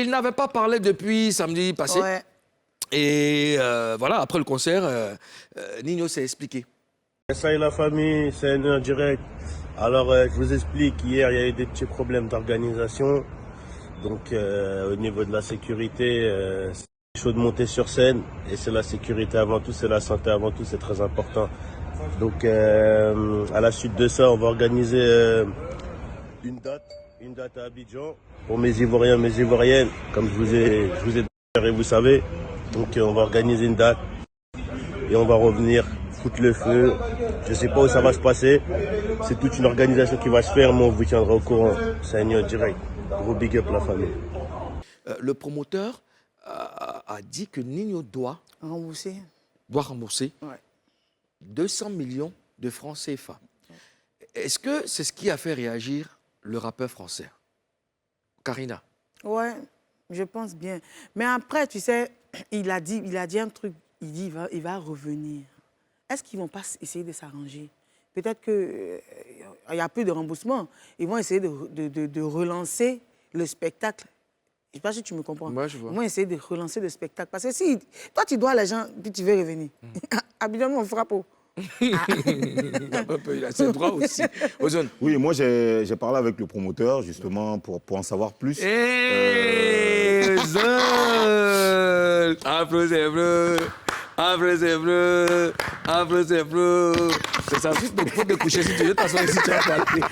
Il n'avait pas parlé depuis samedi passé. Ouais. Et voilà, après le concert, Nino s'est expliqué. Ça et la famille, c'est un direct. Alors, je vous explique, hier, il y a eu des petits problèmes d'organisation. Donc, au niveau de la sécurité, c'est chaud de monter sur scène. Et c'est la sécurité avant tout, c'est la santé avant tout, c'est très important. Donc, à la suite de ça, on va organiser une date à Abidjan pour mes Ivoiriens, mes Ivoiriennes, comme je vous ai dit, et vous savez. Donc, on va organiser une date et on va revenir foutre le feu. Je ne sais pas où ça va se passer. C'est toute une organisation qui va se faire, mais on vous tiendra au courant. C'est un direct. Gros big up la famille. Le promoteur a dit que Nino doit rembourser Ouais. 200 millions de francs CFA. Est-ce que c'est ce qui a fait réagir le rappeur français? Karina? Ouais, je pense bien. Mais après, tu sais, il a dit un truc. Il dit il va revenir. Est-ce qu'ils ne vont pas essayer de s'arranger? Peut-être qu'il y a plus de remboursement. Ils vont essayer de relancer le spectacle. Je ne sais pas si tu me comprends. Moi, je vois. Ils vont essayer de relancer le spectacle. Parce que si toi, tu dois l'argent, puis tu veux revenir. Habituellement, on frappe. Il a ses droits aussi. Ozone. Oui, moi, j'ai parlé avec le promoteur, justement, pour en savoir plus. Ozone! Applaudissez-le! Applaudissez-le! Applaudissez-le! C'est ça, juste de faute de coucher si tu veux t'asseoir ici, tu vas parler.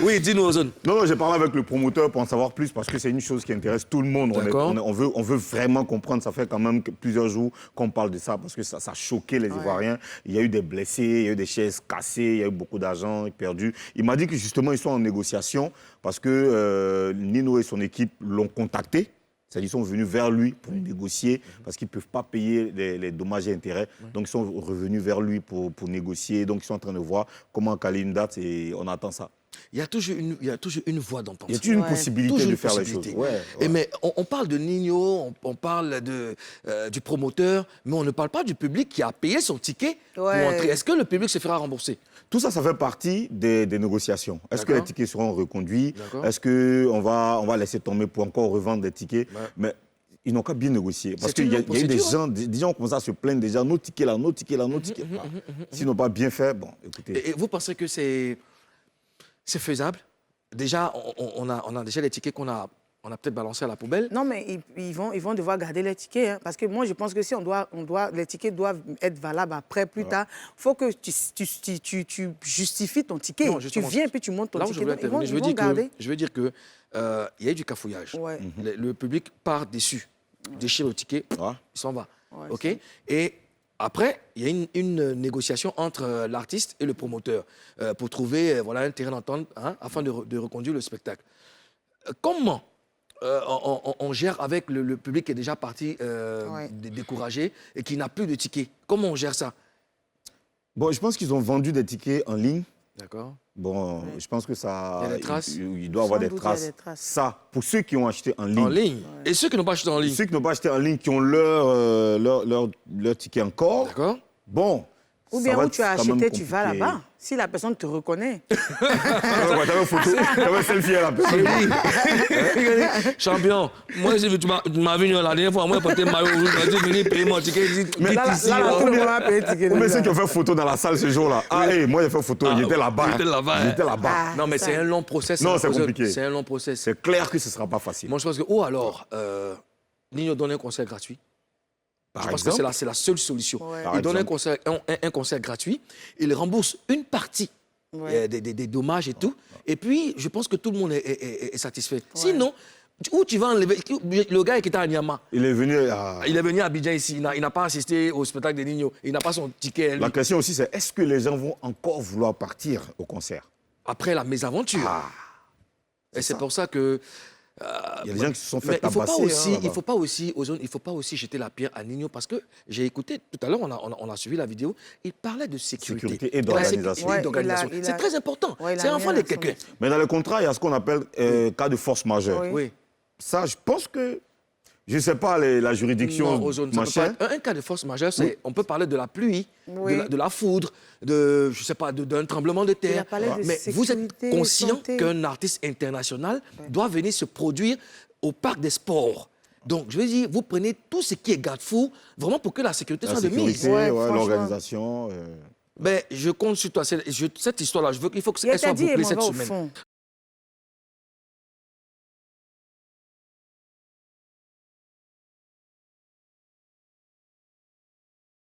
Oui, dis-nous, Ozone. Non, j'ai parlé avec le promoteur pour en savoir plus parce que c'est une chose qui intéresse tout le monde. On veut vraiment comprendre. Ça fait quand même plusieurs jours qu'on parle de ça parce que ça a choqué les Ivoiriens. Il y a eu des blessés, il y a eu des chaises cassées, il y a eu beaucoup d'argent perdu. Il m'a dit que justement, ils sont en négociation parce que Nino et son équipe l'ont contacté. C'est-à-dire qu'ils sont venus vers lui pour négocier parce qu'ils ne peuvent pas payer les dommages et intérêts. Donc, ils sont revenus vers lui pour négocier. Donc, ils sont en train de voir comment caler une date et on attend ça. Il y a toujours une voie d'en penser. Il y a toujours une possibilité de faire les choses. Et mais on parle de Nino, on parle du promoteur, mais on ne parle pas du public qui a payé son ticket pour entrer. Est-ce que le public se fera rembourser? Tout ça, ça fait partie des négociations. Est-ce que les tickets seront reconduits? Est-ce qu'on va laisser tomber pour encore revendre des tickets? Mais ils n'ont qu'à bien négocier. Parce qu'il y a eu des gens qui commencent à se plaindre déjà, nos tickets là, nos tickets là, nos tickets là. S'ils n'ont pas bien fait, bon, écoutez. Et vous pensez que c'est faisable? Déjà, on a déjà les tickets qu'on a peut-être balancés à la poubelle. Non, mais ils vont devoir garder les tickets. Hein, parce que moi, je pense que si les tickets doivent être valables après, plus tard, il faut que tu justifies ton ticket. Non, tu viens et puis tu montes ton ticket. Je veux dire que y a eu du cafouillage. Le public part déçu, déchire le ticket, il s'en va. OK? Et après, il y a une négociation entre l'artiste et le promoteur pour trouver un terrain d'entente afin de reconduire le spectacle. Comment on gère avec le public qui est déjà parti découragé et qui n'a plus de tickets? Comment on gère ça? Bon, je pense qu'ils ont vendu des tickets en ligne. D'accord. Bon, je pense que ça... Il y a des traces. Il doit y avoir des traces. Ça, pour ceux qui ont acheté en ligne. En ligne. Et ceux qui n'ont pas acheté en ligne. Ceux qui n'ont pas acheté en ligne, qui ont leur ticket encore. D'accord. Bon. Ou bien où tu as acheté, tu vas là-bas. Si la personne te reconnaît. T'avais une photo, t'avais un selfie à la personne. Champion, moi, si tu m'as vu la dernière fois, moi, j'ai porté maillot rouge, j'ai venu payer mon ticket. Mais là, combien ceux qui ont fait photo dans la salle ce jour-là? Moi, j'ai fait photo, j'étais là-bas. J'étais là-bas. Non, mais c'est un long process. Non, c'est compliqué. C'est un long process. C'est clair que ce ne sera pas facile. Moi, je pense que, Nino donne un concert gratuit. Je pense que c'est la seule solution. Il donne un concert gratuit, il rembourse une partie des dommages et tout. Et puis, je pense que tout le monde est satisfait. Sinon, où tu vas enlever... Le gars qui était à Niamey. Il est venu à Abidjan ici. Il n'a pas assisté au spectacle de Nino. Il n'a pas son ticket. La question aussi, c'est est-ce que les gens vont encore vouloir partir au concert? Après la mésaventure. Et c'est pour ça que... il y a des gens qui se sont fait tabasser. Il ne faut pas aussi jeter la pierre à Nino parce que j'ai écouté, tout à l'heure, on a suivi la vidéo, il parlait de sécurité et d'organisation. C'est très important. C'est l'enfant de quelqu'un. Mais dans le contrat, il y a ce qu'on appelle cas de force majeure. Oui. Ça, je pense que... Je ne sais pas, la juridiction, un cas de force majeure, on peut parler de la pluie, de la foudre, je sais pas, d'un tremblement de terre. Mais vous êtes conscient qu'un artiste international doit venir se produire au parc des sports. Donc, je veux dire, vous prenez tout ce qui est garde-fou, vraiment pour que la sécurité soit de mise. L'organisation. Ben, je compte sur toi. Cette histoire-là, il faut qu'elle soit bouclée cette semaine.